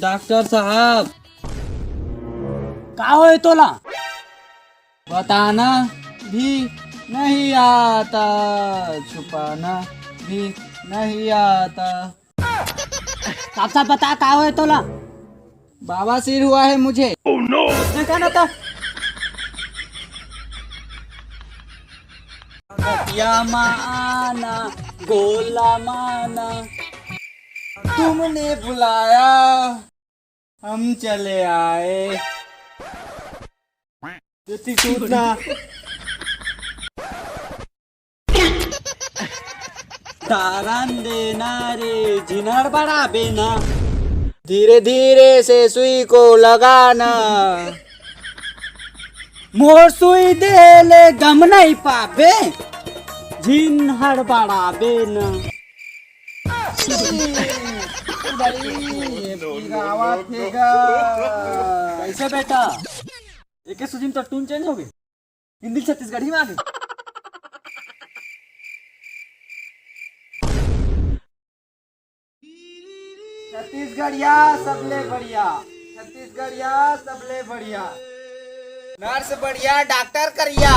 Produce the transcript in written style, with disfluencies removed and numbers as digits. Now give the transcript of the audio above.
Doctor साहब का होय तोला? बताना भी नहीं आता, छुपाना भी नहीं आता। साफ साफ बता का होय तोला? बवासीर हुआ है मुझे। उसने क्या ना था? या माना गोला माना, तुमने बुलाया हम चले आए। जति सूचना तारन देना रे जिनर बड़ा बेना, धीरे धीरे से सुई को लगाना। मोर सुई दे ले गम नहीं पाबे, जिन हड़बड़ाबे न। कैसे बेटा? एक सुजी में तो टून चेंज हो गई, हिंदी छत्तीसगढ़ी में आ गई। छत्तीसगढ़िया सबले बढ़िया, छत्तीसगढ़िया सबले बढ़िया, नर्स बढ़िया डॉक्टर करिया।